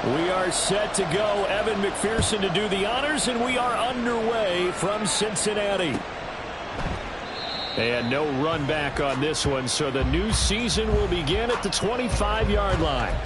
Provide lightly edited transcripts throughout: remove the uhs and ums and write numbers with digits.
We are set to go. Evan McPherson to do the honors, and we are underway from Cincinnati. And no run back on this one, so the new season will begin at the 25-yard line.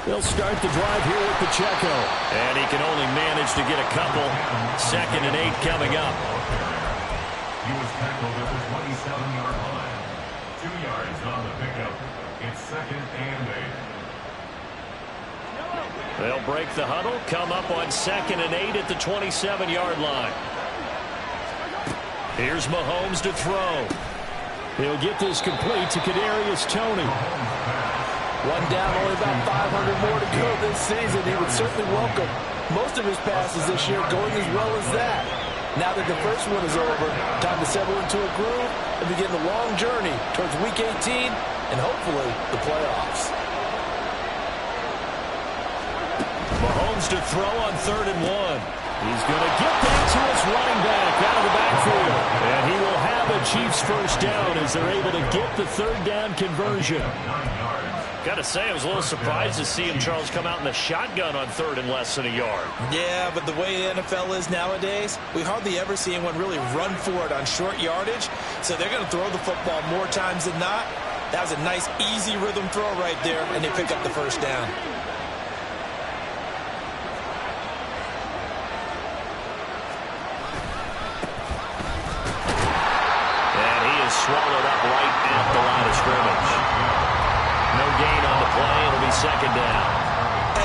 They'll start the drive here with Pacheco. And he can only manage to get a couple. 2nd and 8 coming up. He was tackled at the 27-yard line. 2 yards on the pickup. It's 2nd and 8. They'll break the huddle, come up on 2nd and 8 at the 27-yard line. Here's Mahomes to throw. He'll get this complete to Kadarius Toney. One down, only about 500 more to go this season. He would certainly welcome most of his passes this year going as well as that. Now that the first one is over, time to settle into a groove and begin the long journey towards Week 18 and hopefully the playoffs. Mahomes to throw on 3rd and 1. He's going to get that to his running back out of the backfield. And he will have a Chiefs first down as they're able to get the 3rd down conversion. Got to say, I was a little surprised to see him, Charles, come out in the shotgun on 3rd and less than a yard. Yeah, but the way the NFL is nowadays, we hardly ever see anyone really run for it on short yardage. So they're going to throw the football more times than not. That was a nice, easy rhythm throw right there, and they pick up the first down. And he is swallowed up right at the line of scrimmage. No gain on the play. It'll be 2nd down.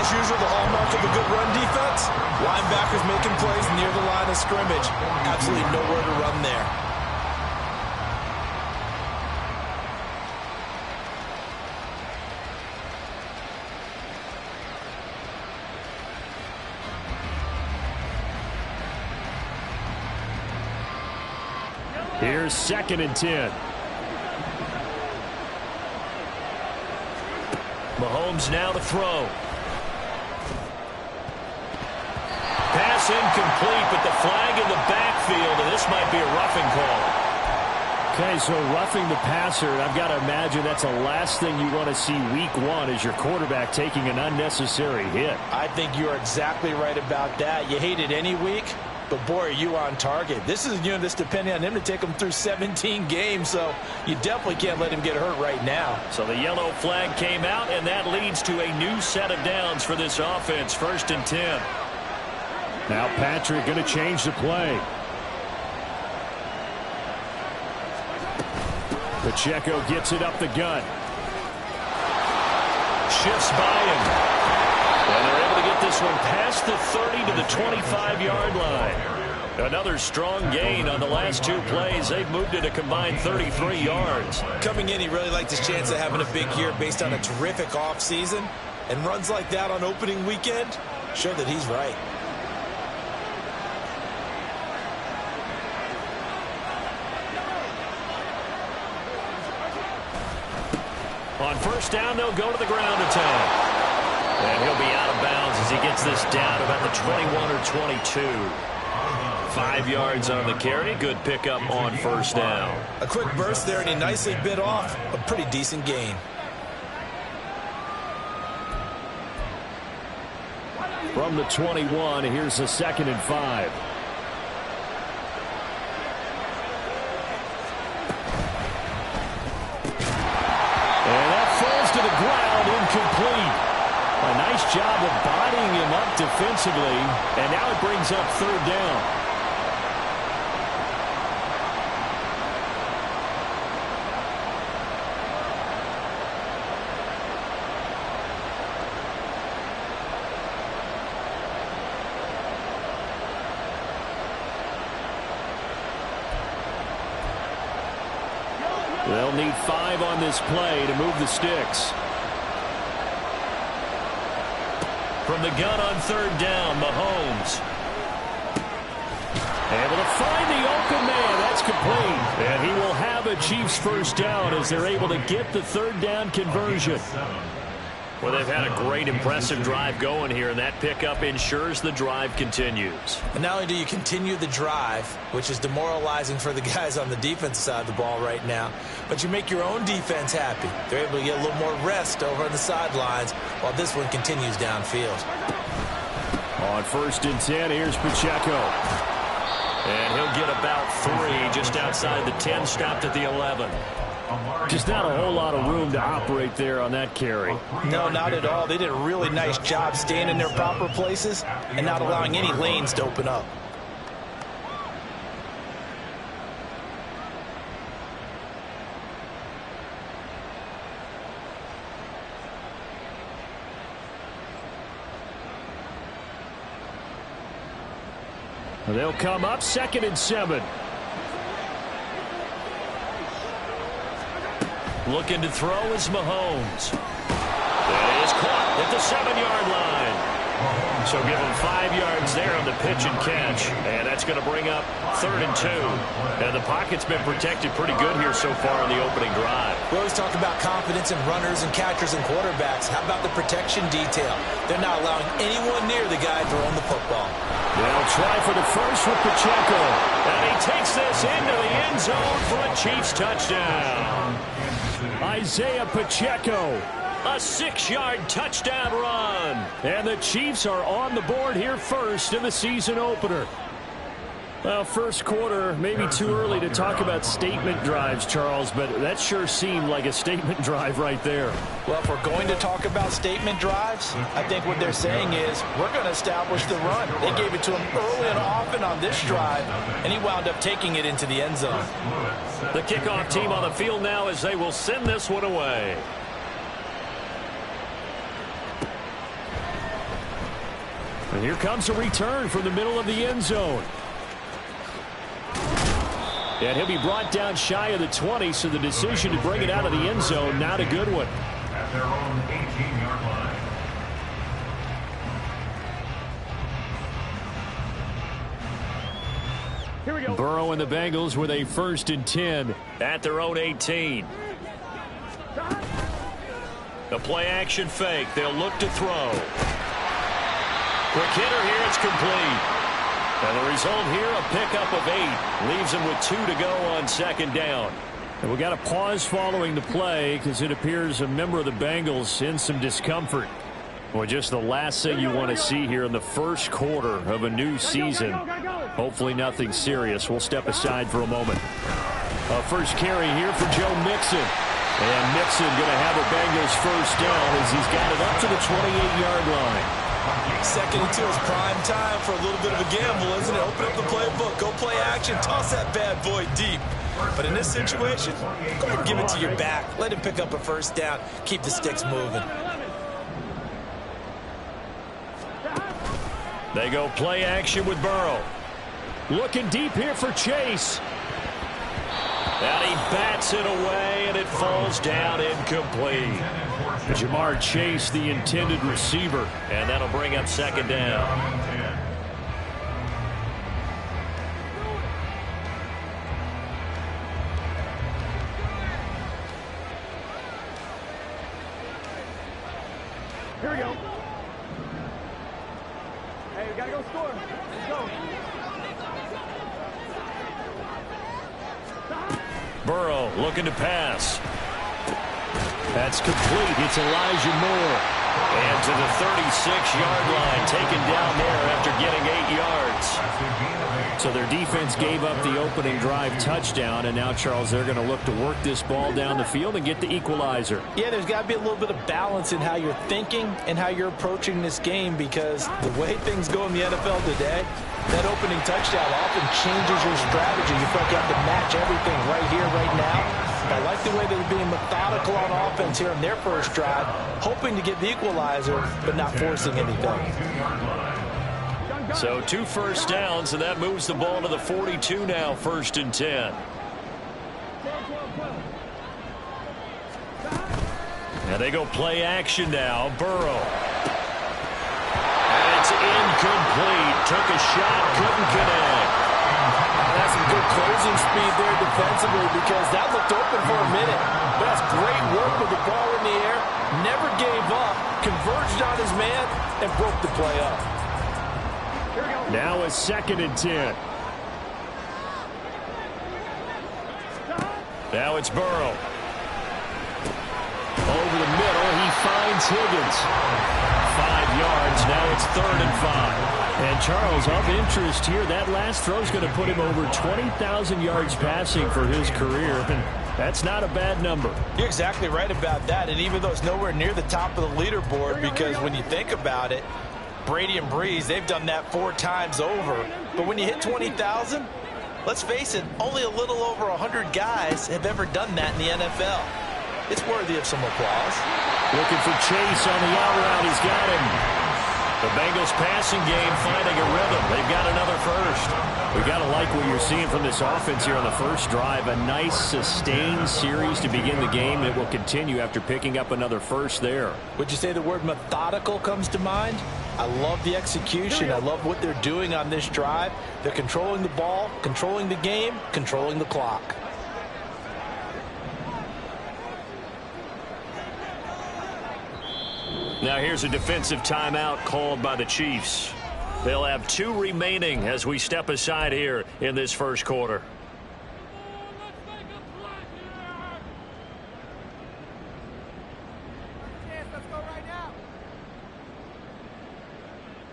As usual, the hallmark of a good run defense, linebackers making plays near the line of scrimmage. Absolutely nowhere to run there. Here's 2nd and 10. Mahomes now to throw. Pass incomplete, but the flag in the backfield, and this might be a roughing call. Okay, so roughing the passer, and I've got to imagine that's the last thing you want to see week 1 is your quarterback taking an unnecessary hit. I think you're exactly right about that. You hate it any week, but boy, are you on target. This is a unit that's depending on him to take him through 17 games, so you definitely can't let him get hurt right now. So the yellow flag came out, and that leads to a new set of downs for this offense. 1st and 10. Now Patrick going to change the play. Pacheco gets it up the gut. Shifts by him. And they're able to get this one past the 30 to the 25-yard line. Another strong gain on the last 2 plays. They've moved it a combined 33 yards. Coming in, he really liked his chance of having a big year based on a terrific offseason. And runs like that on opening weekend show that he's right. On 1st down, they'll go to the ground attack. And he'll be out of bounds as he gets this down about the 21 or 22. 5 yards on the carry. Good pickup on 1st down. A quick burst there, and he nicely bit off a pretty decent gain. From the 21, here's a 2nd and 5. And that falls to the ground, incomplete. A nice job of bodying him up defensively, and now it brings up 3rd down. They'll need 5 on this play to move the sticks. From the gun on 3rd down, Mahomes. Able to find the open man. That's complete. And he will have a a Chiefs first down as they're able to get the third down conversion. Well, they've had a great, impressive drive going here, and that pickup ensures the drive continues. And not only do you continue the drive, which is demoralizing for the guys on the defensive side of the ball right now, but you make your own defense happy. They're able to get a little more rest over on the sidelines while this one continues downfield. On 1st and 10, here's Pacheco. And he'll get about 3 just outside the 10, stopped at the 11. Just not a whole lot of room to operate there on that carry. No, not at all. They did a really nice job staying in their proper places and not allowing any lanes to open up. They'll come up 2nd and 7. Looking to throw is Mahomes. That is caught at the 7-yard line. So give him 5 yards there on the pitch and catch. And that's going to bring up 3rd and 2. And the pocket's been protected pretty good here so far in the opening drive. We always talk about confidence in runners and catchers and quarterbacks. How about the protection detail? They're not allowing anyone near the guy throwing the football. They'll try for the first with Pacheco. And he takes this into the end zone for a Chiefs touchdown. Isaiah Pacheco. A 6-yard touchdown run. And the Chiefs are on the board here first in the season opener. Well, first quarter, maybe too early to talk about statement drives, Charles, but that sure seemed like a statement drive right there. Well, if we're going to talk about statement drives, I think what they're saying is we're going to establish the run. They gave it to him early and often on this drive, and he wound up taking it into the end zone. The kickoff team on the field now as they will send this one away. And here comes a return from the middle of the end zone. And he'll be brought down shy of the 20, so the decision to bring it out of the end zone, not a good one. At their own 18-yard line. Here we go. Burrow and the Bengals with a 1st and 10. At their own 18. The play action fake. They'll look to throw. Quick hitter here. It's complete. And the result here, a pickup of 8. Leaves him with 2 to go on 2nd down. And we got a pause following the play because it appears a member of the Bengals in some discomfort. Well, just the last thing you want to see here in the first quarter of a new season. Hopefully nothing serious. We'll step aside for a moment. First carry here for Joe Mixon. And Mixon going to have a Bengals first down as he's got it up to the 28-yard line. 2nd and 2 is prime time for a little bit of a gamble, isn't it? Open up the playbook, go play action, toss that bad boy deep. But in this situation, go ahead and give it to your back. Let him pick up a first down. Keep the sticks moving. They go play action with Burrow. Looking deep here for Chase. And he bats it away, and it falls down incomplete. Jamar Chase, the intended receiver. And that'll bring up 2nd down. Here we go. Hey, we got to go score. Let's go. Burrow looking to pass. That's complete. It's Elijah Moore. And to the 36-yard line, taken down there after getting 8 yards. So their defense gave up the opening drive touchdown, and now, Charles, they're going to look to work this ball down the field and get the equalizer. Yeah, there's got to be a little bit of balance in how you're thinking and how you're approaching this game, because the way things go in the NFL today, that opening touchdown often changes your strategy. You feel like you have to match everything right here, right now. I like the way they're being methodical on offense here in their first drive, hoping to get the equalizer, but not forcing anything. So 2 first downs, and that moves the ball to the 42 now, 1st and 10. And they go play action now. Burrow. And it's incomplete. Took a shot, couldn't connect. That's some good closing losing speed there defensively because that looked open for a minute. But that's great work with the ball in the air. Never gave up, converged on his man, and broke the play up. Now a 2nd and 10. Now it's Burrow. Over the middle, he finds Higgins. 5 yards, now it's 3rd and 5. And Charles, of interest here, that last throw is going to put him over 20,000 yards passing for his career. And that's not a bad number. You're exactly right about that. And even though it's nowhere near the top of the leaderboard, because when you think about it, Brady and Breeze, they've done that 4 times over. But when you hit 20,000, let's face it, only a little over 100 guys have ever done that in the NFL. It's worthy of some applause. Looking for Chase on the out route. He's got him. The Bengals passing game finding a rhythm. They've got another first. We've got to like what you're seeing from this offense here on the first drive. A nice, sustained series to begin the game that will continue after picking up another first there. Would you say the word methodical comes to mind? I love the execution. I love what they're doing on this drive. They're controlling the ball, controlling the game, controlling the clock. Now here's a defensive timeout called by the Chiefs. They'll have 2 remaining as we step aside here in this first quarter.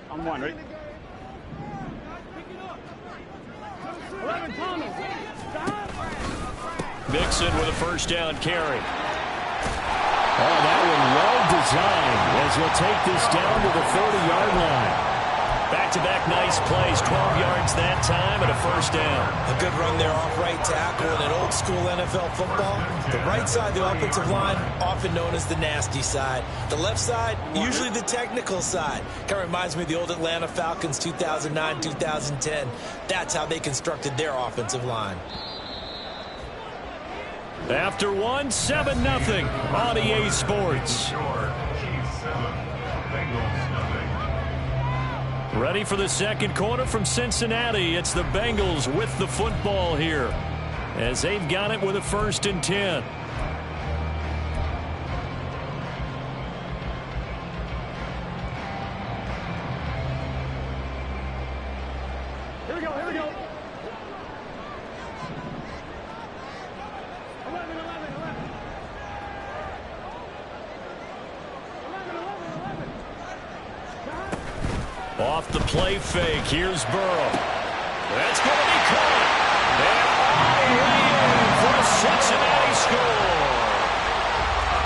I'm 1, right? 11, Thomas. Mixon with a first down carry. Oh, that one well designed as he'll take this down to the 40-yard line. Back-to-back nice plays, 12 yards that time and a first down. A good run there off right tackle in an old-school NFL football. The right side of the offensive line, often known as the nasty side. The left side, usually the technical side. Kind of reminds me of the old Atlanta Falcons 2009-2010. That's how they constructed their offensive line. After 1, 7-0 on EA Sports. Ready for the second quarter from Cincinnati. It's the Bengals with the football here as they've got it with a 1st and 10. Here we go, here we go. 11, 11, 11. 11, 11, 11. Off the play fake, here's Burrow. That's going to be caught. And all the way in for a Cincinnati score.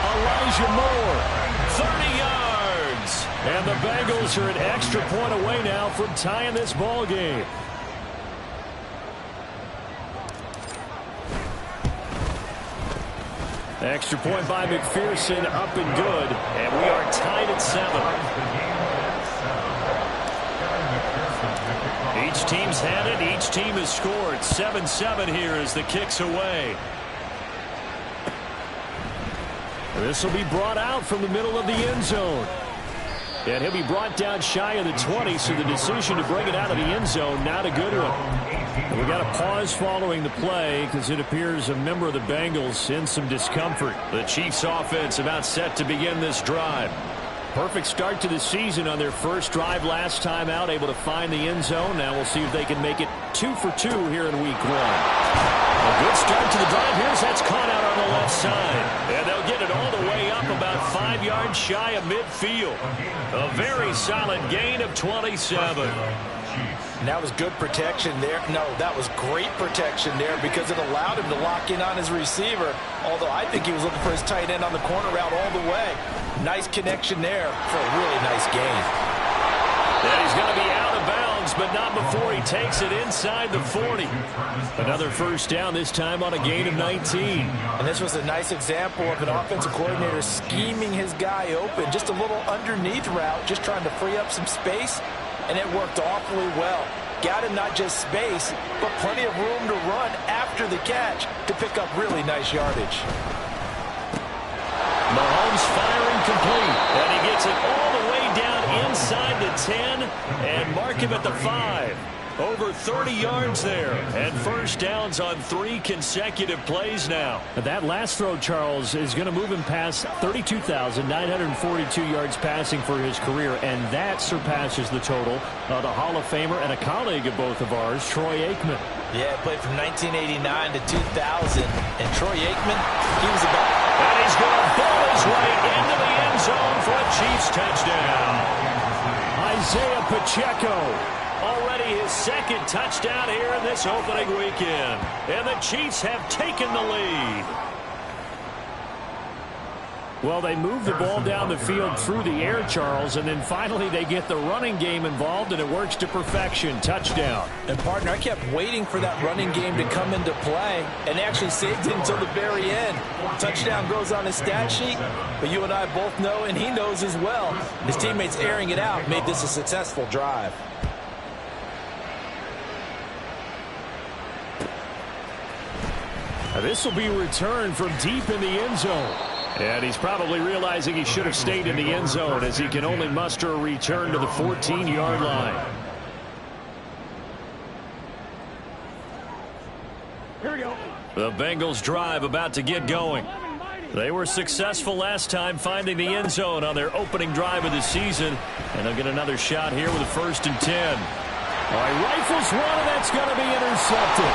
Elijah Moore, 30 yards. And the Bengals are an extra point away now from tying this ball game. Extra point by McPherson, up and good. And we are tied at 7. Each team's had it. Each team has scored. 7-7 here as the kick's away. This will be brought out from the middle of the end zone. And he'll be brought down shy of the 20, so the decision to bring it out of the end zone, not a good one. And we got a pause following the play because it appears a member of the Bengals in some discomfort. The Chiefs offense about set to begin this drive. Perfect start to the season on their first drive last time out, able to find the end zone. Now we'll see if they can make it 2 for 2 here in week 1. A good start to the drive. Here's that's caught out on the left side. And they'll get it all the way up about 5 yards shy of midfield. A very solid gain of 27. And that was good protection there. No, that was great protection there because it allowed him to lock in on his receiver. Although I think he was looking for his tight end on the corner route all the way. Nice connection there for a really nice gain. And he's going to be out of bounds, but not before he takes it inside the 40. Another first down, this time on a gain of 19. And this was a nice example of an offensive coordinator scheming his guy open. Just a little underneath route, just trying to free up some space. And it worked awfully well. Got him not just space, but plenty of room to run after the catch to pick up really nice yardage. Mahomes firing complete. And he gets it all the way down inside the 10 and mark him at the 5. Over 30 yards there, and first downs on 3 consecutive plays now. That last throw, Charles, is going to move him past 32,942 yards passing for his career, and that surpasses the total of the Hall of Famer and a colleague of both of ours, Troy Aikman. Yeah, played from 1989 to 2000, and Troy Aikman, he was about... And he's going to ball his way into the end zone for a Chiefs touchdown. Isaiah Pacheco. Already his second touchdown here in this opening weekend. And the Chiefs have taken the lead. Well, they move the ball down the field through the air, Charles, and then finally they get the running game involved, and it works to perfection. Touchdown. And, partner, I kept waiting for that running game to come into play and actually saved it until the very end. Touchdown goes on his stat sheet, but you and I both know, and he knows as well, his teammates airing it out made this a successful drive. This will be returned from deep in the end zone. And he's probably realizing he should have stayed in the end zone as he can only muster a return to the 14-yard line. Here we go. The Bengals drive about to get going. They were successful last time finding the end zone on their opening drive of the season. And they'll get another shot here with a 1st and 10. All right, rifles one, and that's going to be intercepted.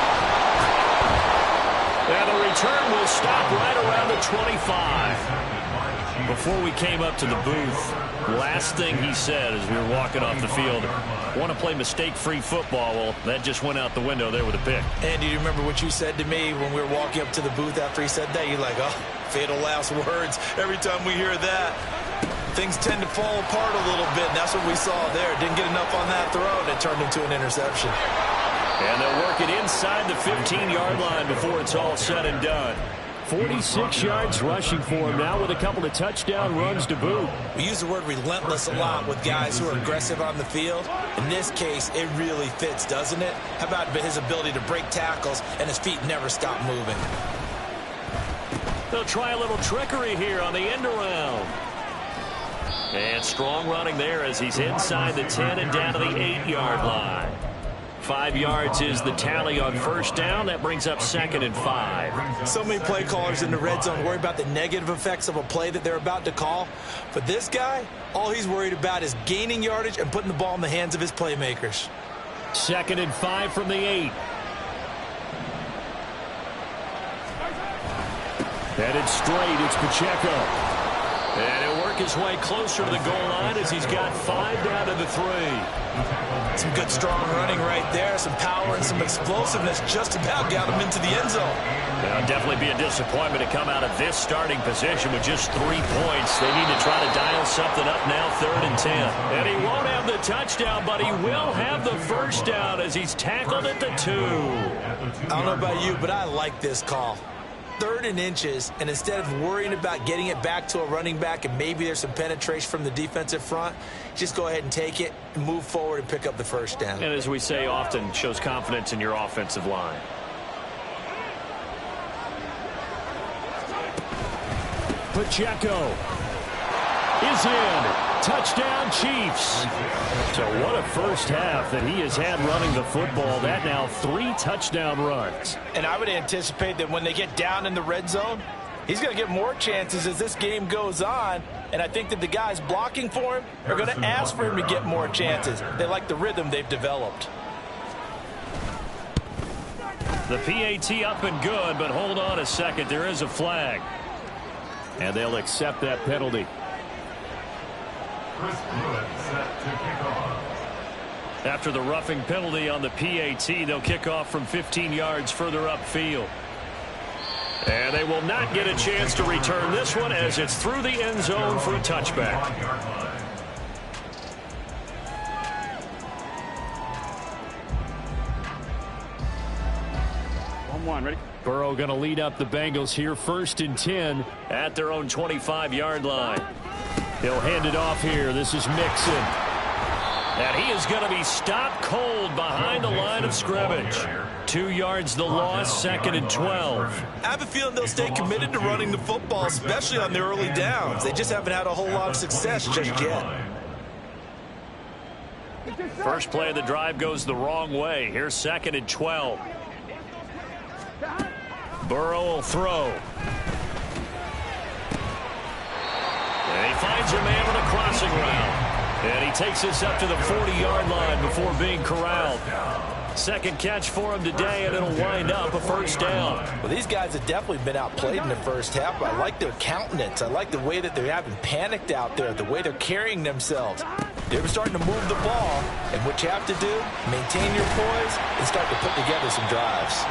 And the return will stop right around the 25. Before we came up to the booth, last thing he said as we were walking off the field, want to play mistake-free football. Well, that just went out the window there with a pick. And do you remember what you said to me when we were walking up to the booth after he said that? You're like, oh, fatal last words. Every time we hear that, things tend to fall apart a little bit. And that's what we saw there. Didn't get enough on that throw, and it turned into an interception. And they'll work it inside the 15-yard line before it's all said and done. 46 yards rushing for him now with a couple of touchdown runs to boot. We use the word relentless a lot with guys who are aggressive on the field. In this case, it really fits, doesn't it? How about his ability to break tackles and his feet never stop moving? They'll try a little trickery here on the end around. And strong running there as he's inside the 10 and down to the 8-yard line. 5 yards is the tally on first down. That brings up 2nd and 5. So many play callers in the red zone worry about the negative effects of a play that they're about to call. But this guy, all he's worried about is gaining yardage and putting the ball in the hands of his playmakers. 2nd and 5 from the 8. Headed straight, it's Pacheco. And he'll work his way closer to the goal line as he's got 5 down to the 3. Some good strong running right there, some power and some explosiveness just about got him into the end zone. It'll definitely be a disappointment to come out of this starting position with just 3 points. They need to try to dial something up now, 3rd and 10. And he won't have the touchdown, but he will have the first down as he's tackled at the 2. I don't know about you, but I like this call. 3rd and inches, and instead of worrying about getting it back to a running back and maybe there's some penetration from the defensive front, just go ahead and take it, and move forward and pick up the first down. And as we say often, shows confidence in your offensive line. Pacheco is in. Touchdown, Chiefs. So what a first half that he has had running the football. That now 3 touchdown runs. And I would anticipate that when they get down in the red zone, he's going to get more chances as this game goes on. And I think that the guys blocking for him are going to ask for him to get more chances. They like the rhythm they've developed. The PAT up and good, but hold on a second. There is a flag. And they'll accept that penalty. After the roughing penalty on the PAT, they'll kick off from 15 yards further upfield. And they will not get a chance to return this one as it's through the end zone for a touchback. 1-1, ready? Burrow going to lead up the Bengals here, 1st and 10 at their own 25-yard line. He'll hand it off here. This is Mixon. And he is going to be stopped cold behind the line of scrimmage. 2 yards the loss, 2nd and 12. I have a feeling they'll stay committed to running the football, especially on the early downs. They just haven't had a whole lot of success just yet. First play of the drive goes the wrong way. Here's 2nd and 12. Burrow will throw. And he finds a man with a crossing route. And he takes this up to the 40-yard line before being corralled. Second catch for him today, and it'll wind up a first down. Well, these guys have definitely been outplayed in the first half. I like their countenance. I like the way that they haven't panicked out there, the way they're carrying themselves. They were starting to move the ball, and what you have to do, maintain your poise and start to put together some drives.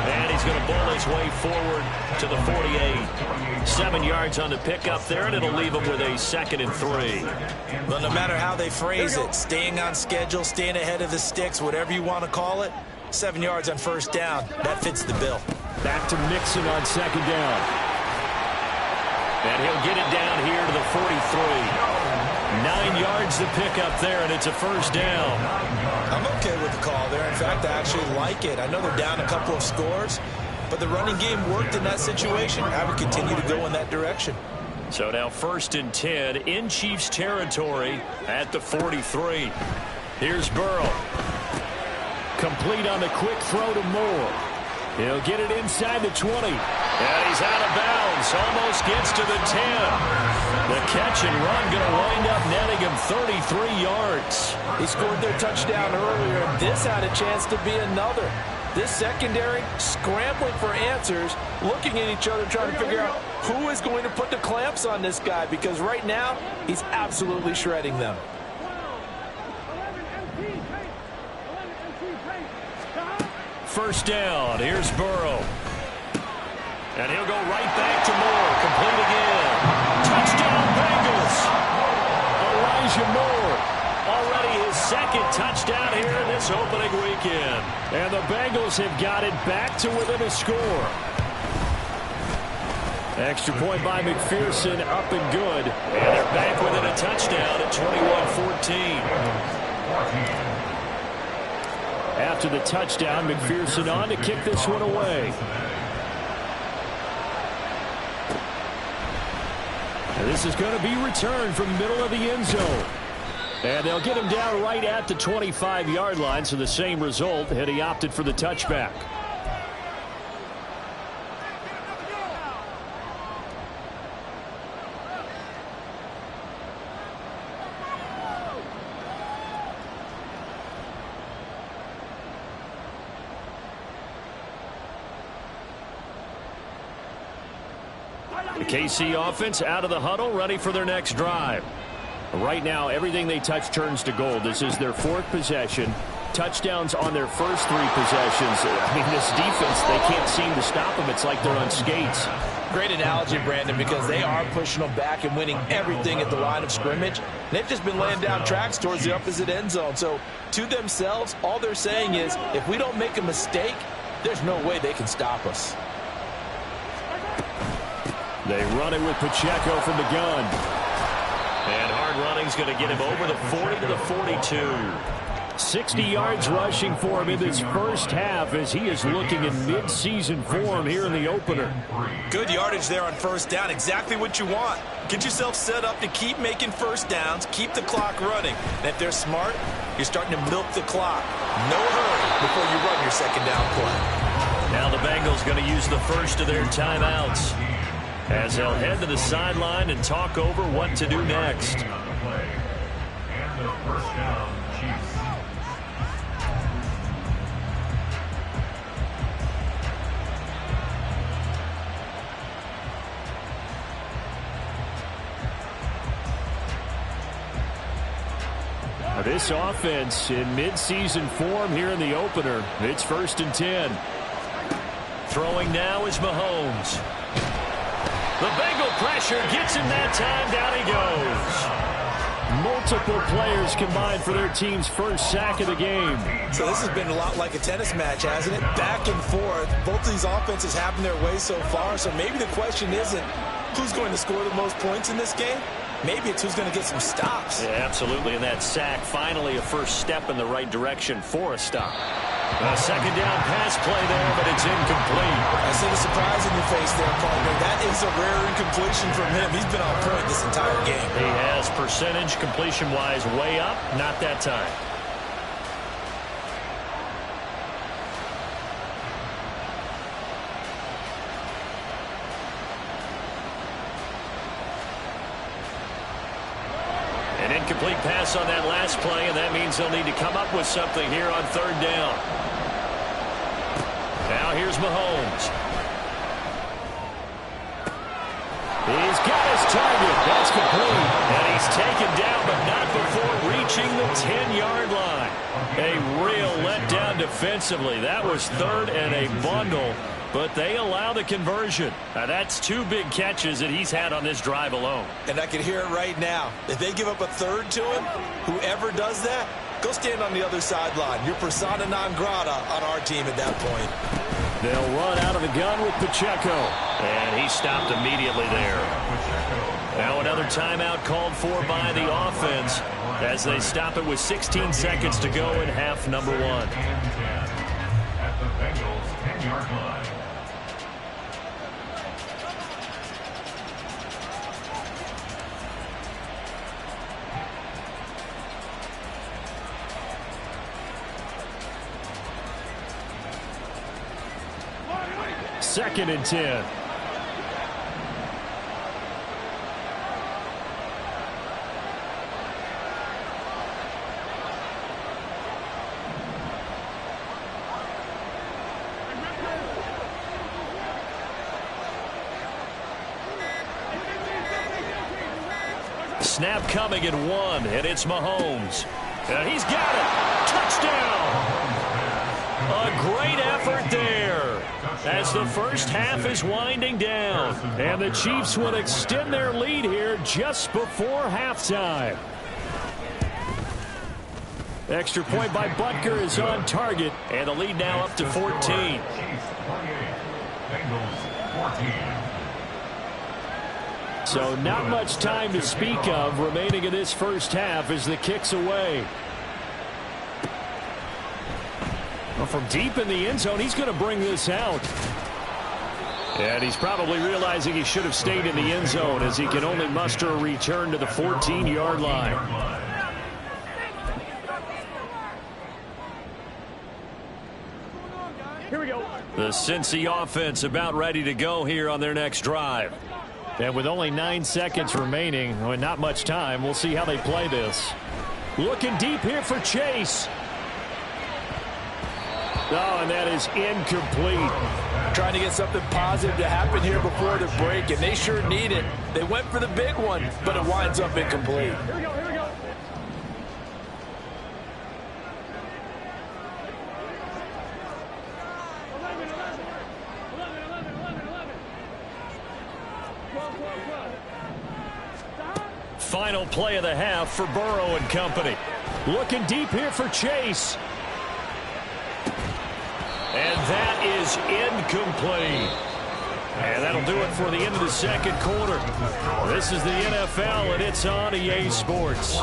And he's going to bowl his way forward to the 48. 7 yards on the pickup there, and it'll leave him with a 2nd and 3. Well, no matter how they phrase it, staying on schedule, staying ahead of the sticks, whatever you want to call it, 7 yards on first down, that fits the bill. Back to Mixon on 2nd down. And he'll get it down here to the 43. 9 yards to pick up there, and it's a first down. I'm okay with the call there. In fact, I actually like it. I know they're down a couple of scores, but the running game worked in that situation. I would continue to go in that direction. So now 1st and 10 in Chiefs territory at the 43. Here's Burrow. Complete on the quick throw to Moore. He'll get it inside the 20. And he's out of bounds. Almost gets to the 10. The catch and run going to wind up netting him 33 yards. He scored their touchdown earlier, and this had a chance to be another. This secondary scrambling for answers, looking at each other, trying to figure out who is going to put the clamps on this guy, because right now he's absolutely shredding them. First down. Here's Burrow. And he'll go right back to Moore. Complete again. Touchdown, Bengals. Elijah Moore. Already his 2nd touchdown here in this opening weekend. And the Bengals have got it back to within a score. Extra point by McPherson, up and good. And they're back within a touchdown at 21-14. After the touchdown, McPherson on to kick this one away. And this is going to be returned from the middle of the end zone. And they'll get him down right at the 25-yard line, so the same result, had he opted for the touchback. The KC offense out of the huddle, ready for their next drive. Right now, everything they touch turns to gold. This is their 4th possession. Touchdowns on their first 3 possessions. I mean, this defense, they can't seem to stop them. It's like they're on skates. Great analogy, Brandon, because they are pushing them back and winning everything at the line of scrimmage. They've just been laying down tracks towards the opposite end zone. So, to themselves, all they're saying is, if we don't make a mistake, there's no way they can stop us. They run it with Pacheco from the gun. And hard running's going to get him over the 40 to the 42. 60 yards rushing for him in this first half as he is looking in mid-season form here in the opener. Good yardage there on first down. Exactly what you want. Get yourself set up to keep making first downs, keep the clock running. And if they're smart, you're starting to milk the clock. No hurry before you run your second down play. Now the Bengals going to use the first of their timeouts, as they'll head to the sideline and talk over what to do next. This offense in mid-season form here in the opener. It's 1st and 10. Throwing now is Mahomes. The Bengal pressure gets him that time. Down he goes. Multiple players combined for their team's first sack of the game. So this has been a lot like a tennis match, hasn't it? Back and forth. Both of these offenses having their way so far. So maybe the question isn't who's going to score the most points in this game. Maybe it's who's going to get some stops. Yeah, absolutely. And that sack, finally a first step in the right direction for a stop. A second down pass play there, but it's incomplete. I see the surprise in your face there, partner. That is a rare incompletion from him. He's been on point this entire game. He has, percentage completion-wise way up. Not that time. Incomplete pass on that last play, and that means they'll need to come up with something here on third down. Now here's Mahomes. He's got his target. That's complete. And he's taken down, but not before reaching the 10-yard line. A real letdown defensively. That was third and a bundle, but they allow the conversion. Now, that's 2 big catches that he's had on this drive alone. And I can hear it right now. If they give up a third to him, whoever does that, go stand on the other sideline. You're persona non grata on our team at that point. They'll run out of the gun with Pacheco. And he stopped immediately there. Now another timeout called for by the offense as they stop it with 16 seconds to go in half number 1. At the Bengals 10-yard line. Second and 10. Snap coming at 1, and it's Mahomes. And he's got it. Touchdown. A great effort there as the first half is winding down. And the Chiefs would extend their lead here just before halftime. Extra point by Butker is on target, and the lead now up to 14. Chiefs 28, Bengals 14. So not much time to speak of remaining in this first half as the kick's away. Well, from deep in the end zone, he's going to bring this out. And he's probably realizing he should have stayed in the end zone as he can only muster a return to the 14-yard line. Here we go. The Cincy offense about ready to go here on their next drive. And with only 9 seconds remaining, and not much time, we'll see how they play this. Looking deep here for Chase. Oh, and that is incomplete. Trying to get something positive to happen here before the break, and they sure need it. They went for the big one, but it winds up incomplete. Here we go. Here we go. Final play of the half for Burrow and company. Looking deep here for Chase. And that is incomplete. And that'll do it for the end of the second quarter. This is the NFL, and it's on EA Sports.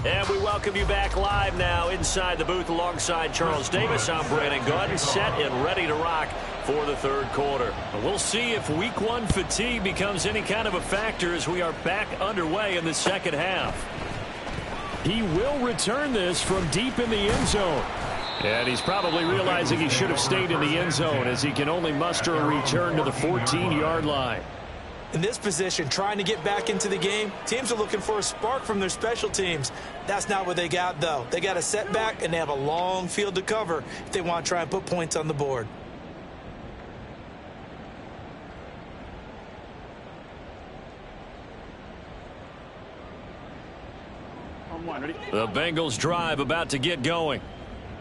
And we welcome you back live now inside the booth alongside Charles Davis. I'm Brandon Gunn, set and ready to rock for the third quarter. We'll see if week 1 fatigue becomes any kind of a factor as we are back underway in the second half. He will return this from deep in the end zone. And he's probably realizing he should have stayed in the end zone as he can only muster a return to the 14-yard line. In this position, trying to get back into the game, teams are looking for a spark from their special teams. That's not what they got, though. They got a setback, and they have a long field to cover if they want to try and put points on the board. The Bengals drive about to get going.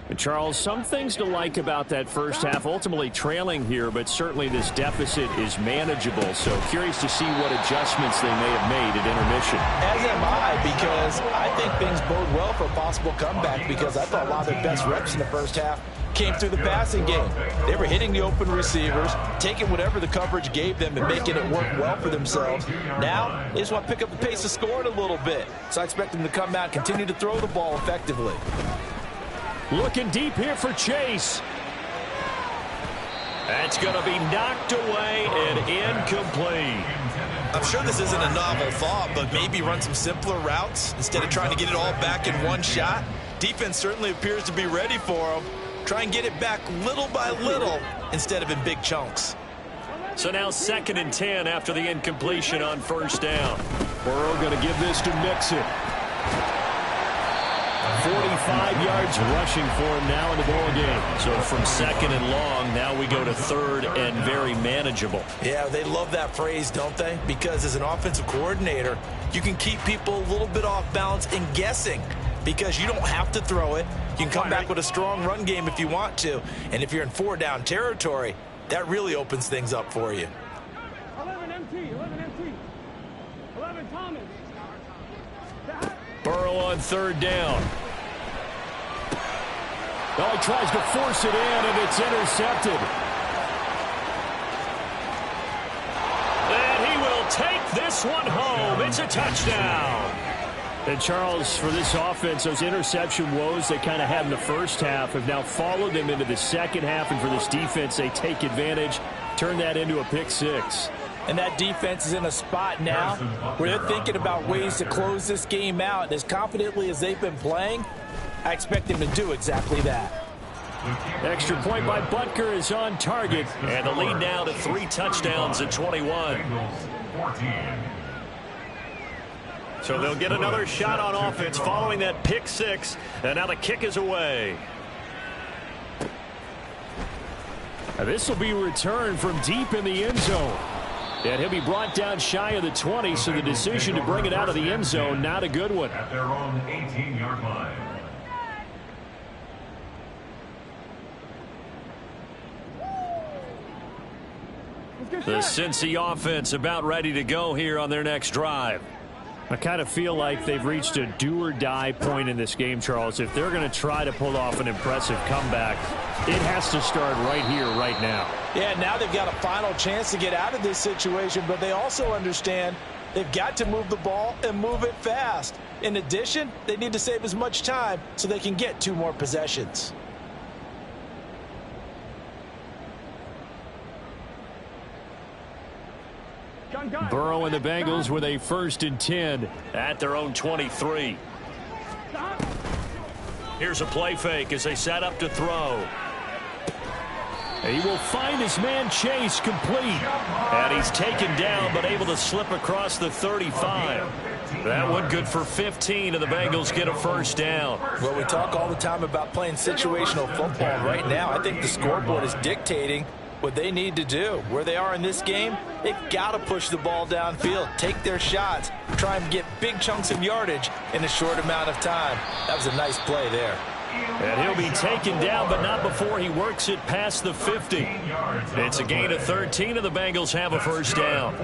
And Charles, some things to like about that first half. Ultimately trailing here, but certainly this deficit is manageable. So curious to see what adjustments they may have made at intermission. As am I, because I think things bode well for a possible comeback, because I thought a lot of their best reps in the first half came through the passing game. They were hitting the open receivers, taking whatever the coverage gave them and making it work well for themselves. Now, they just want to pick up the pace of scoring a little bit. So I expect them to come out and continue to throw the ball effectively. Looking deep here for Chase. That's going to be knocked away and incomplete. I'm sure this isn't a novel thought, but maybe run some simpler routes instead of trying to get it all back in one shot. Defense certainly appears to be ready for them. Try and get it back little by little instead of in big chunks. So now 2nd and 10 after the incompletion on 1st down. Burrow going to give this to Mixon. 45 yards rushing for him now in the ball game. So from 2nd and long, now we go to 3rd and very manageable. Yeah, they love that phrase, don't they? Because as an offensive coordinator, you can keep people a little bit off balance and guessing because you don't have to throw it. You can come back with a strong run game if you want to. And if you're in 4-down territory, that really opens things up for you. 11 MT, 11 MT. 11 Thomas. Burrow on 3rd down. Well, he tries to force it in, and it's intercepted. And he will take this one home. It's a touchdown. And, Charles, for this offense, those interception woes they kind of had in the first half have now followed them into the second half. And for this defense, they take advantage, turn that into a pick six. And that defense is in a spot now where they're thinking about ways to close this game out. And as confidently as they've been playing, I expect them to do exactly that. Extra point by Butker is on target. And the lead now to 3 touchdowns at 21. So they'll get another shot on offense following that pick six. And now the kick is away. This will be returned from deep in the end zone. And he'll be brought down shy of the 20, so the decision to bring it out of the end zone, not a good one. At their own 18-yard line. The Cincy offense about ready to go here on their next drive. I kind of feel like they've reached a do-or-die point in this game, Charles. If they're going to try to pull off an impressive comeback, it has to start right here, right now. Yeah, now they've got a final chance to get out of this situation, but they also understand they've got to move the ball and move it fast. In addition, they need to save as much time so they can get 2 more possessions. Burrow and the Bengals with a 1st and 10 at their own 23. Here's a play fake as they set up to throw. He will find his man Chase complete. And he's taken down but able to slip across the 35. That one good for 15, and the Bengals get a 1st down. Well, we talk all the time about playing situational football. Right now, I think the scoreboard is dictating what they need to do. Where they are in this game, they've got to push the ball downfield, take their shots, try and get big chunks of yardage in a short amount of time. That was a nice play there. And he'll be taken down, but not before he works it past the 50. It's a gain of 13, and the Bengals have a 1st down.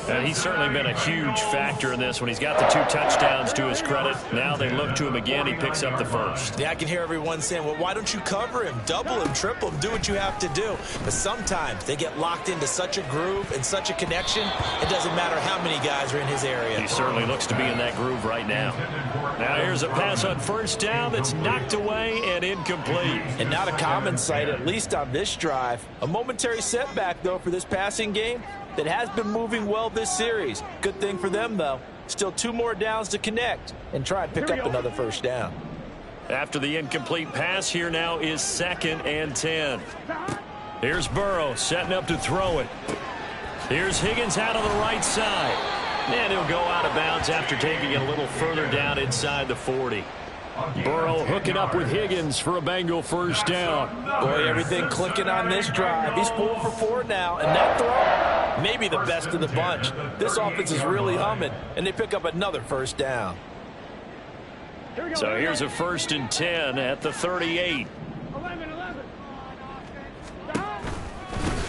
And he's certainly been a huge factor in this when he's got the 2 touchdowns to his credit. Now they look to him again. He picks up the 1st. Yeah, I can hear everyone saying, well, why don't you cover him, double him, triple him, do what you have to do. But sometimes they get locked into such a groove and such a connection, it doesn't matter how many guys are in his area. He certainly looks to be in that groove right now. Now here's a pass on 1st down that's knocked away and incomplete. And not a common sight, at least on this drive. A momentary setback, though, for this passing game that has been moving well this series. Good thing for them, though. Still 2 more downs to connect and try and pick up another 1st down. After the incomplete pass, here now is 2nd and 10. Here's Burrow setting up to throw it. Here's Higgins out on the right side. And he'll go out of bounds after taking it a little further down inside the 40. Burrow hooking up with Higgins for a Bengal 1st down. Boy, everything clicking on this drive. He's 4 for 4 now, and that throw, maybe the best of the bunch. This offense is really humming, and they pick up another 1st down. So here's a 1st and 10 at the 38. 11.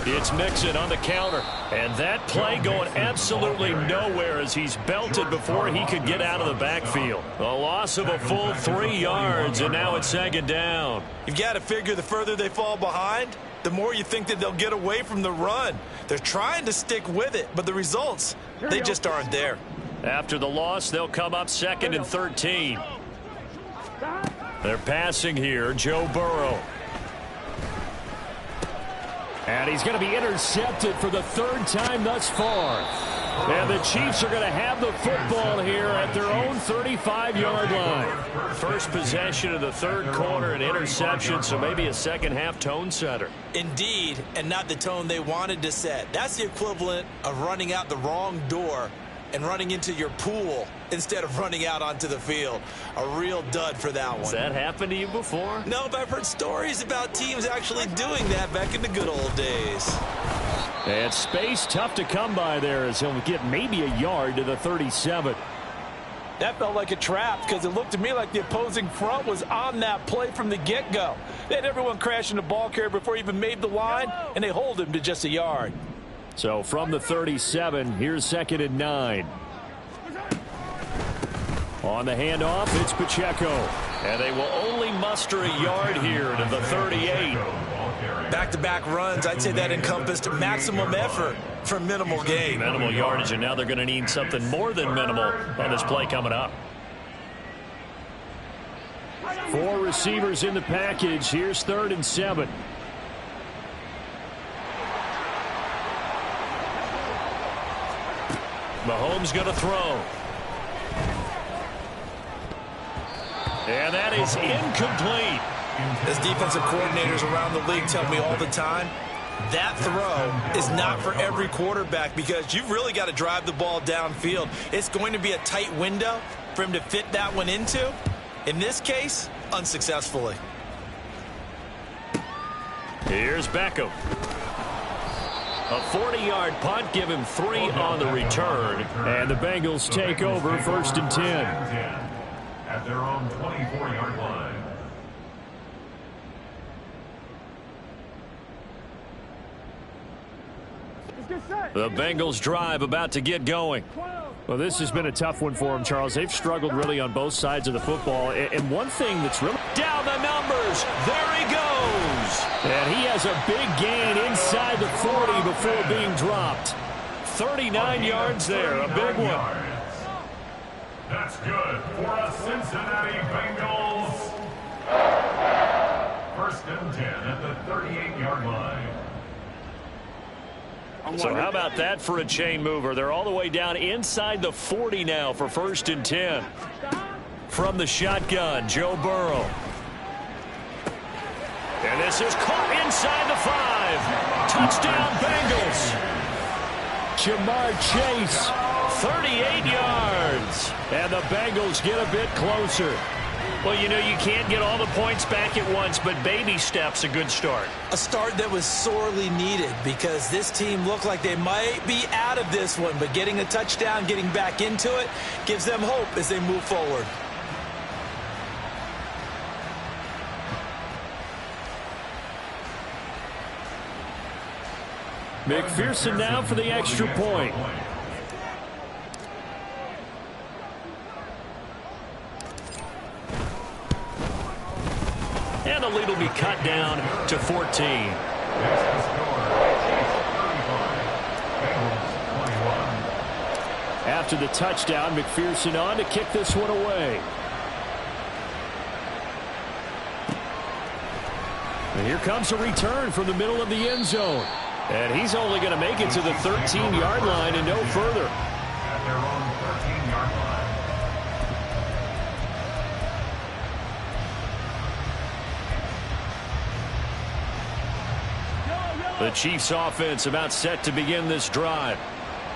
It's Mixon on the counter. And that play going absolutely nowhere as he's belted before he could get out of the backfield. A loss of a full 3 yards, and now it's 2nd down. You've got to figure the further they fall behind, the more you think that they'll get away from the run. They're trying to stick with it, but the results, they just aren't there. After the loss, they'll come up 2nd and 13. They're passing here, Joe Burrow. And he's going to be intercepted for the 3rd time thus far. And the Chiefs are going to have the football here at their own 35-yard line. First possession of the third quarter, an interception, so maybe a second-half tone setter. Indeed, and not the tone they wanted to set. That's the equivalent of running out the wrong door and running into your pool instead of running out onto the field. A real dud for that one. Has that happened to you before? No, but I've heard stories about teams actually doing that back in the good old days. And space tough to come by there as he'll get maybe a yard to the 37. That felt like a trap because it looked to me like the opposing front was on that play from the get-go. They had everyone crashing the ball carrier before he even made the line, and they hold him to just a yard. So from the 37, here's 2nd and 9. On the handoff, it's Pacheco. And they will only muster a yard here to the 38. Back-to-back runs, I'd say that encompassed maximum effort for minimal gain. Minimal yardage, and now they're going to need something more than minimal on this play coming up. 4 receivers in the package. Here's 3rd and 7. Mahomes going to throw. And that is incomplete. As defensive coordinators around the league tell me all the time, that throw is not for every quarterback because you've really got to drive the ball downfield. It's going to be a tight window for him to fit that one into. In this case, unsuccessfully. Here's Beckham. A 40-yard punt, give him 3 on the return. And the Bengals take over 1st and 10. At their own 24-yard line. The Bengals drive about to get going. Well, this has been a tough one for them, Charles. They've struggled really on both sides of the football. And one thing that's really... Down the numbers. There he goes. And he has a big gain inside the 40 before being dropped. 39 yards there, a big one. That's good for a Cincinnati Bengals. 1st and 10 at the 38-yard line. So how about that for a chain mover? They're all the way down inside the 40 now for 1st and 10. From the shotgun, Joe Burrow. And this is caught inside the 5. Touchdown, Bengals. Jamar Chase. 38 yards. And the Bengals get a bit closer. Well, you know, you can't get all the points back at once, but baby steps a good start. A start that was sorely needed because this team looked like they might be out of this one, but getting a touchdown, getting back into it, gives them hope as they move forward. McPherson now for the extra point. And the lead will be cut down to 14. After the touchdown, McPherson on to kick this one away. And here comes a return from the middle of the end zone. And he's only going to make it to the 13-yard line and no further. At their own 13-yard line. The Chiefs offense about set to begin this drive.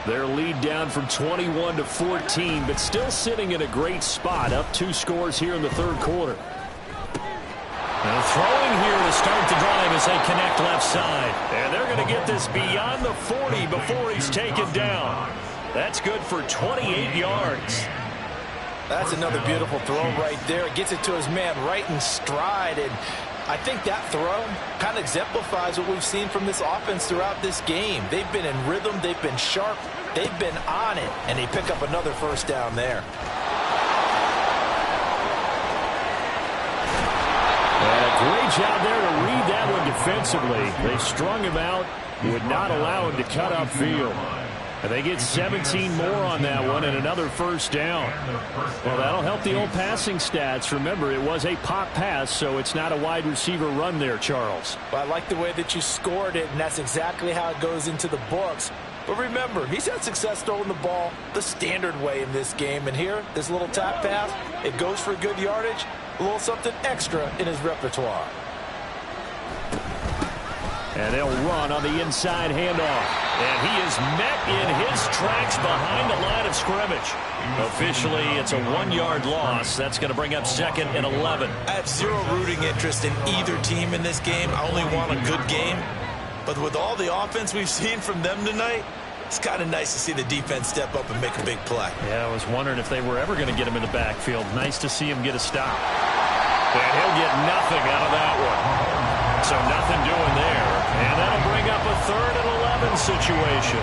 Their lead down from 21 to 14, but still sitting in a great spot, up 2 scores here in the 3rd quarter. And throwing here to start the drive as they connect left side. And they're going to get this beyond the 40 before he's taken down. That's good for 28 yards. That's another beautiful throw right there. Gets it to his man right in stride, and I think that throw kind of exemplifies what we've seen from this offense throughout this game. They've been in rhythm, they've been sharp, they've been on it, and they pick up another 1st down there. And a great job there to read that one defensively. They strung him out, would not allow him to cut upfield. And they get 17 more on that one and another 1st down. Well, that'll help the old passing stats. Remember, it was a pop pass, so it's not a wide receiver run there, Charles. Well, I like the way that you scored it, and that's exactly how it goes into the books. But remember, he's had success throwing the ball the standard way in this game. And here, this little tap pass, it goes for good yardage, a little something extra in his repertoire. And they'll run on the inside handoff. And he is met in his tracks behind the line of scrimmage. Officially, it's a 1-yard loss. That's going to bring up 2nd and 11. I have zero rooting interest in either team in this game. I only want a good game. But with all the offense we've seen from them tonight, it's kind of nice to see the defense step up and make a big play. Yeah, I was wondering if they were ever going to get him in the backfield. Nice to see him get a stop. And he'll get nothing out of that one. So nothing doing there. And that'll bring up a 3rd and 11 situation.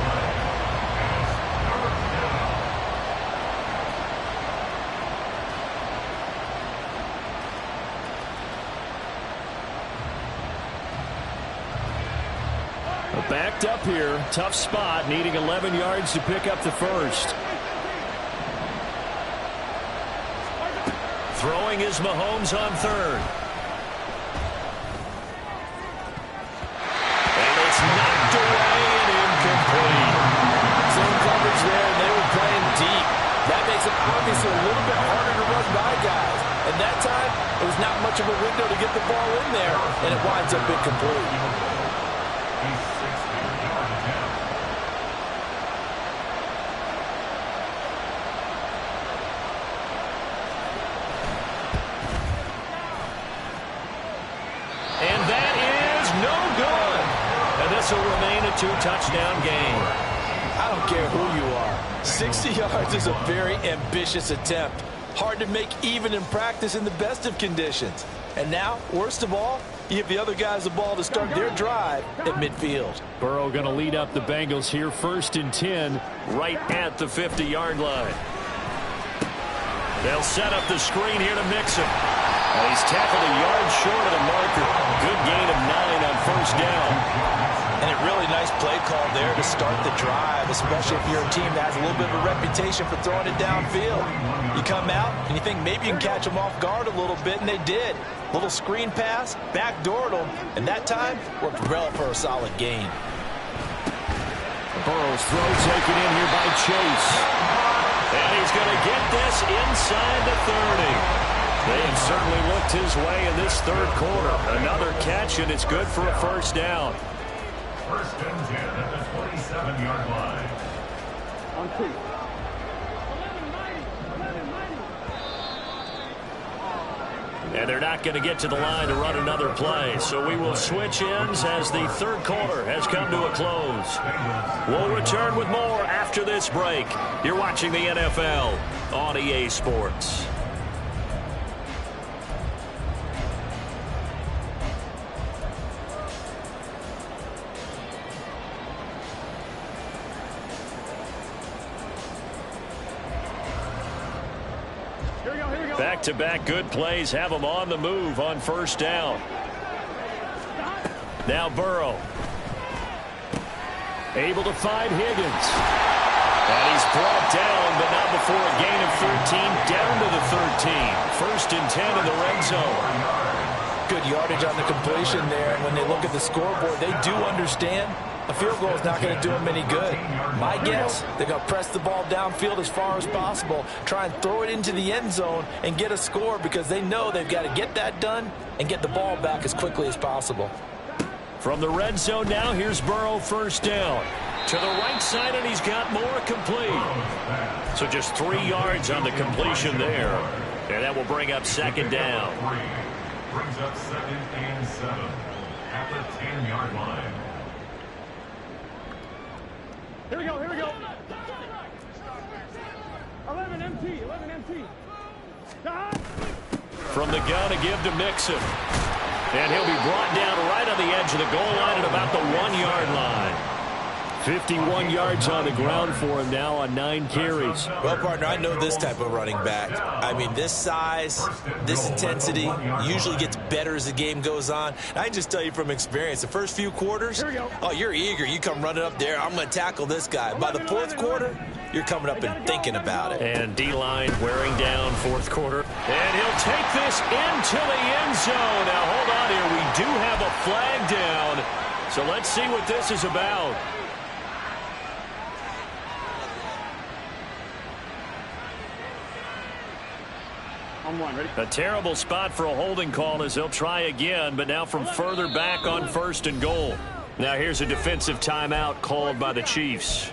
Backed up here. Tough spot. Needing 11 yards to pick up the first. Throwing is Mahomes on 3rd. And it's knocked away and incomplete. Zone coverage there, and they were playing deep. That makes it obviously a little bit harder to run by guys. And that time, it was not much of a window to get the ball in there, and it winds up incomplete. This will remain a 2-touchdown game. I don't care who you are. 60 yards is a very ambitious attempt. Hard to make even in practice in the best of conditions. And now, worst of all, you give the other guys the ball to start their drive at midfield. Burrow going to lead up the Bengals here, 1st and 10, right at the 50-yard line. They'll set up the screen here to Mixon. He's tackled a yard short of the marker. Good gain of 9 on 1st down. And a really nice play call there to start the drive, especially if you're a team that has a little bit of a reputation for throwing it downfield. You come out and you think maybe you can catch them off guard a little bit, and they did. Little screen pass, backdoored them, and that time worked well for a solid gain. Burrow's throw taken in here by Chase. And he's going to get this inside the 30. They have certainly looked his way in this 3rd quarter. Another catch, and it's good for a 1st down. 1st and 10 at the 27-yard line. On 2. And they're not going to get to the line to run another play. So we will switch ends as the 3rd quarter has come to a close. We'll return with more after this break. You're watching the NFL on EA Sports. Back-to-back good plays have them on the move on 1st down. Now Burrow. Able to find Higgins. And he's brought down, but not before a gain of 13, down to the 13. 1st and 10 in the red zone. Good yardage on the completion there, and when they look at the scoreboard, they do understand a field goal is not going to do them any good. My guess, they're going to press the ball downfield as far as possible, try and throw it into the end zone and get a score because they know they've got to get that done and get the ball back as quickly as possible. From the red zone now, here's Burrow 1st down. To the right side, and he's got more complete. So just 3 yards on the completion there. And that will bring up 2nd down. Brings up 2nd and 7 at the 10-yard line. Here we go, here we go. 11 MT, 11 MT. From the gun to give to Mixon. And he'll be brought down right on the edge of the goal line at about the 1-yard line. 51 yards on the ground for him now on 9 carries. Well, partner, I know this type of running back. I mean, this size, this intensity usually gets better as the game goes on. And I can just tell you from experience, the first few quarters, oh, you're eager. You come running up there, I'm going to tackle this guy. By the 4th quarter, you're coming up and thinking about it. And D-line wearing down 4th quarter. And he'll take this into the end zone. Now, hold on here. We do have a flag down. So let's see what this is about. A terrible spot for a holding call as they'll try again, but now from further back on 1st and goal. Now here's a defensive timeout called by the Chiefs.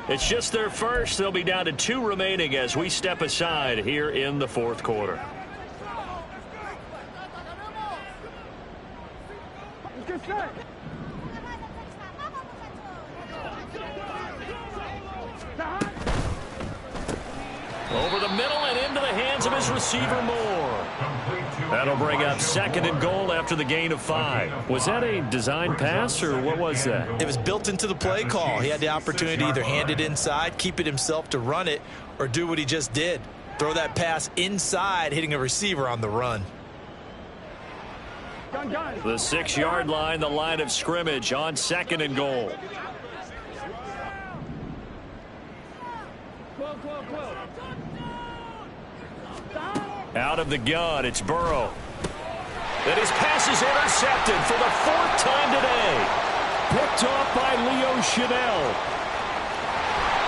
It's just their first. They'll be down to 2 remaining as we step aside here in the 4th quarter. Over the middle and into the hands of his receiver Moore. That'll bring up 2nd and goal after the gain of 5. Was that a design pass or what was that? It was built into the play call. He had the opportunity to either hand it inside, keep it himself to run it, or do what he just did. Throw that pass inside, hitting a receiver on the run. The 6-yard line, the line of scrimmage on 2nd and goal. Out of the gun, it's Burrow. And his pass is intercepted for the 4th time today. Picked off by Leo Chanel.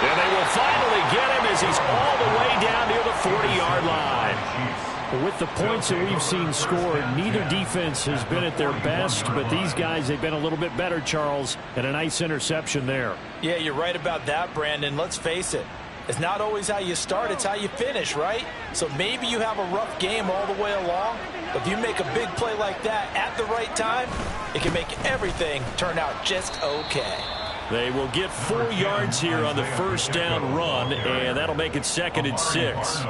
And they will finally get him as he's all the way down near the 40-yard line. With the points that we've seen scored, neither defense has been at their best, but these guys, they've been a little bit better, Charles, and a nice interception there. Yeah, you're right about that, Brandon. Let's face it. It's not always how you start, it's how you finish, right? So maybe you have a rough game all the way along, but if you make a big play like that at the right time, it can make everything turn out just okay. They will get 4 yards here on the 1st down run, and that'll make it 2nd and 6.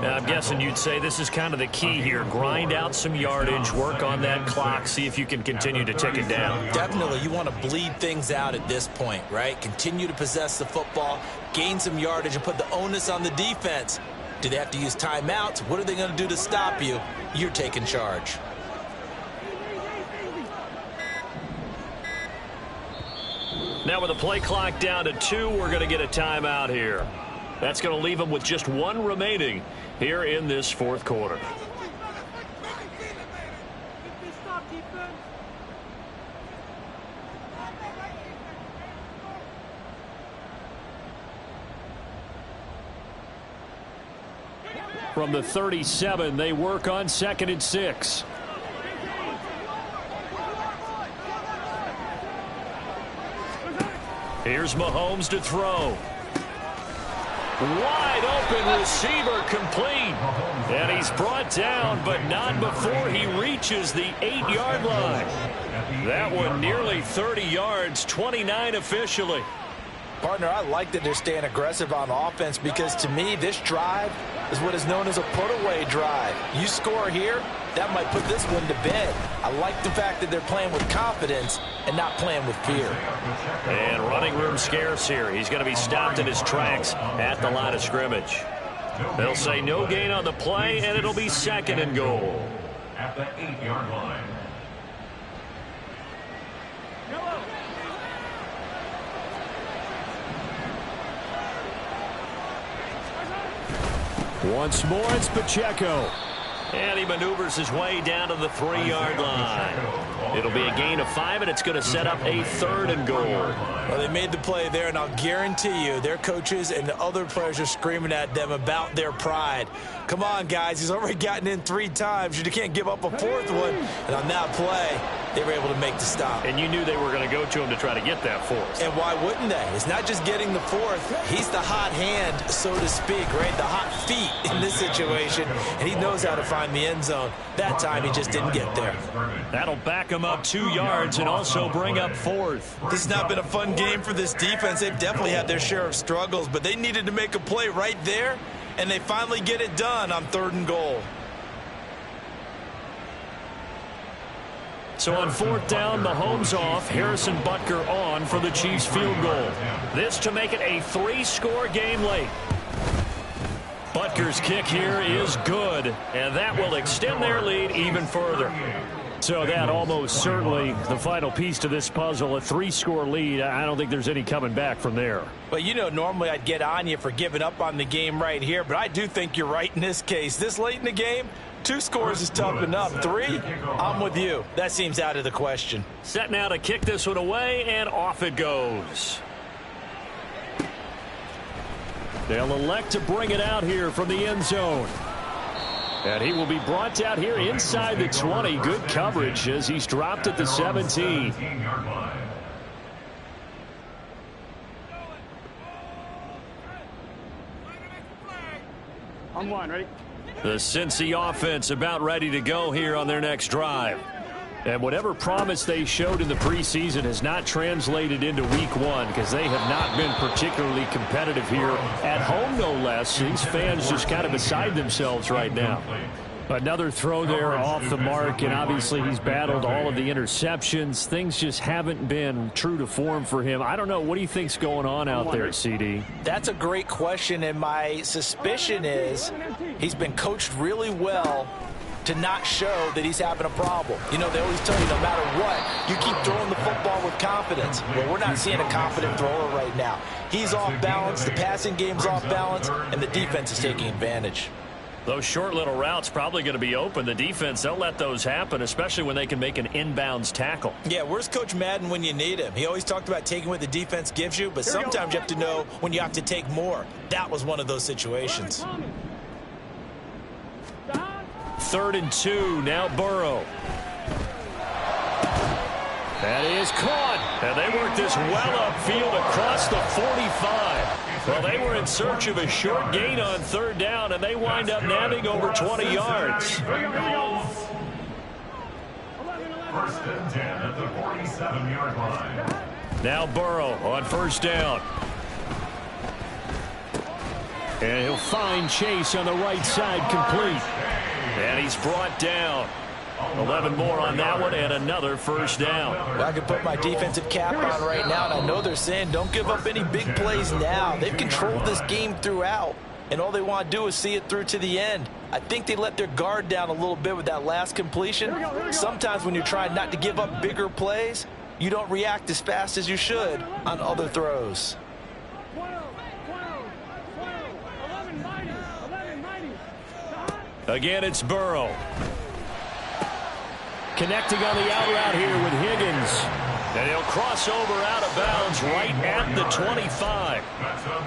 Now, I'm guessing you'd say this is kind of the key here. Grind out some yardage, work on that clock, see if you can continue to tick it down. Definitely, you want to bleed things out at this point, right? Continue to possess the football, gain some yardage, and put the onus on the defense. Do they have to use timeouts? What are they going to do to stop you? You're taking charge. Now with the play clock down to 2, we're going to get a timeout here. That's going to leave them with just 1 remaining here in this 4th quarter. From the 37, they work on 2nd and 6. Here's Mahomes to throw. Wide open receiver complete. And he's brought down, but not before he reaches the 8-yard line. That one nearly 30 yards, 29 officially. Partner, I like that they're staying aggressive on offense because to me, this drive is what is known as a put-away drive. You score here, that might put this one to bed. I like the fact that they're playing with confidence and not playing with fear. And running room scarce here. He's going to be stopped in his tracks at the line of scrimmage. They'll say no gain on the play, and it'll be 2nd and goal. At the 8-yard line. Once more, it's Pacheco. And he maneuvers his way down to the 3-yard line. It'll be a gain of 5, and it's going to set up a 3rd and goal. Well, they made the play there, and I'll guarantee you their coaches and the other players are screaming at them about their pride. Come on, guys. He's already gotten in 3 times. You can't give up a 4th one. And on that play, they were able to make the stop. And you knew they were going to go to him to try to get that 4th. And why wouldn't they? It's not just getting the 4th. He's the hot hand, so to speak, right? The hot feet in this situation. And he knows how to find the end zone. That time, he just didn't get there. That'll back him up 2 yards and also bring up 4th. This has not been a fun game for this defense. They've definitely had their share of struggles, but they needed to make a play right there, and they finally get it done on 3rd and goal. So on 4th down, Mahomes off, Harrison Butker on for the Chiefs field goal. This to make it a 3-score game late. Butker's kick here is good, and that will extend their lead even further. So that almost certainly the final piece to this puzzle, a 3-score lead. I don't think there's any coming back from there. Well, you know, normally I'd get on you for giving up on the game right here, but I do think you're right in this case. This late in the game, 2 scores is tough enough. 3, I'm with you. That seems out of the question. Set now to kick this one away, and off it goes. They'll elect to bring it out here from the end zone. And he will be brought down here inside the 20. Good coverage as he's dropped at the 17. On one, ready? The Cincy offense about ready to go here on their next drive. And whatever promise they showed in the preseason has not translated into week one because they have not been particularly competitive here at home, no less. These fans just kind of beside themselves right now. Another throw there off the mark, and obviously he's battled all of the interceptions. Things just haven't been true to form for him. I don't know. What do you think's going on out there, CD? That's a great question, and my suspicion is he's been coached really well to not show that he's having a problem. You know, they always tell you no matter what, you keep throwing the football with confidence. Well, we're not seeing a confident thrower right now. He's off balance, the passing game's off balance, and the defense is taking advantage. Those short little routes probably going to be open. The defense, they'll let those happen, especially when they can make an inbounds tackle. Yeah, where's Coach Madden when you need him? He always talked about taking what the defense gives you, but sometimes you have to know when you have to take more. That was one of those situations. 3rd and 2, now Burrow. That is caught, and they work this well upfield across the 45. Well, they were in search of a short gain on 3rd down, and they wind up nabbing over 20 yards. 1st and 10 at the 47-yard line. Now Burrow on 1st down. And he'll find Chase on the right side complete. And he's brought down. 11 more on that one and another 1st down. Well, I can put my defensive cap on right now, and I know they're saying don't give up any big plays now. They've controlled this game throughout, and all they want to do is see it through to the end. I think they let their guard down a little bit with that last completion. Sometimes when you're trying not to give up bigger plays, you don't react as fast as you should on other throws. Again, it's Burrow. Connecting on the out route here with Higgins. And he'll cross over out of bounds right at the 25.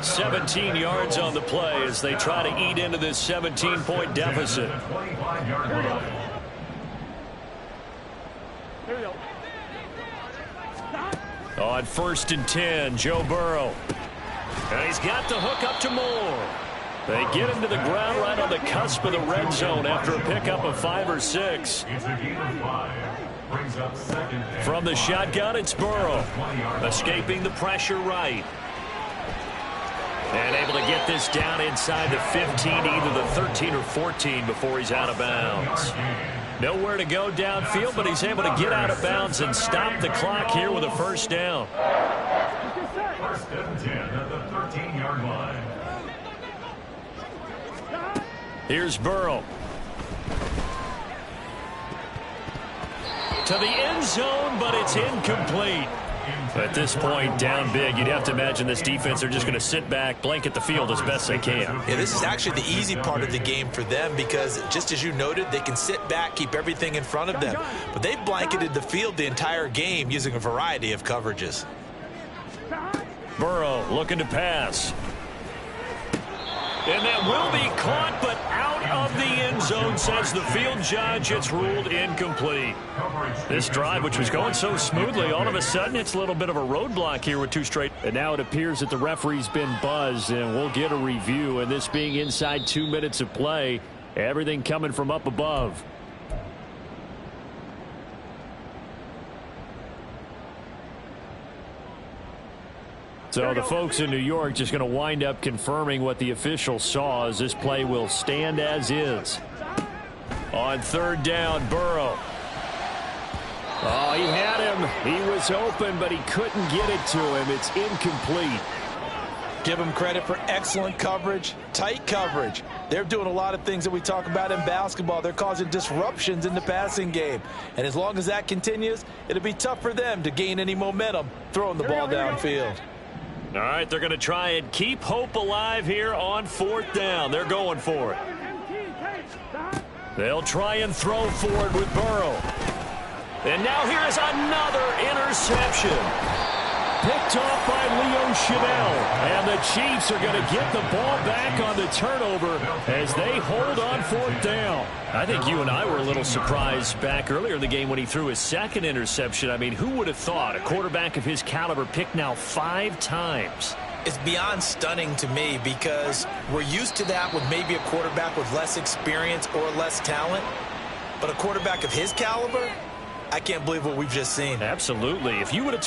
17 yards on the play as they try to eat into this 17-point deficit. On 1st and 10, Joe Burrow. And he's got the hook up to Moore. They get him to the ground right on the cusp of the red zone after a pickup of 5 or 6. From the shotgun, it's Burrow. Escaping the pressure right. And able to get this down inside the 15, either the 13 or 14 before he's out of bounds. Nowhere to go downfield, but he's able to get out of bounds and stop the clock here with a 1st down. 1st and 10 at the 13-yard line. Here's Burrow. To the end zone, but it's incomplete. At this point, down big, you'd have to imagine this defense are just going to sit back, blanket the field as best they can. Yeah, this is actually the easy part of the game for them because, just as you noted, they can sit back, keep everything in front of them. But they've blanketed the field the entire game using a variety of coverages. Burrow looking to pass. And that will be caught, but out of the end zone, says the field judge. It's ruled incomplete. This drive, which was going so smoothly, all of a sudden it's a little bit of a roadblock here with 2 straight. And now it appears that the referee's been buzzed, and we'll get a review. And this being inside 2 minutes of play, everything coming from up above. So the folks in New York just going to wind up confirming what the official saw, as this play will stand as is. On 3rd down, Burrow. Oh, he had him. He was open, but he couldn't get it to him. It's incomplete. Give them credit for excellent coverage, tight coverage. They're doing a lot of things that we talk about in basketball. They're causing disruptions in the passing game. And as long as that continues, it'll be tough for them to gain any momentum throwing the ball downfield. All right, they're going to try and keep hope alive here on 4th down. They're going for it. They'll try and throw forward with Burrow. And now here is another interception. Picked off by Leo Chanel. And the Chiefs are going to get the ball back on the turnover as they hold on 4th down. I think you and I were a little surprised back earlier in the game when he threw his second interception. I mean, who would have thought a quarterback of his caliber picked now 5 times? It's beyond stunning to me because we're used to that with maybe a quarterback with less experience or less talent. But a quarterback of his caliber, I can't believe what we've just seen. Absolutely. If you would have told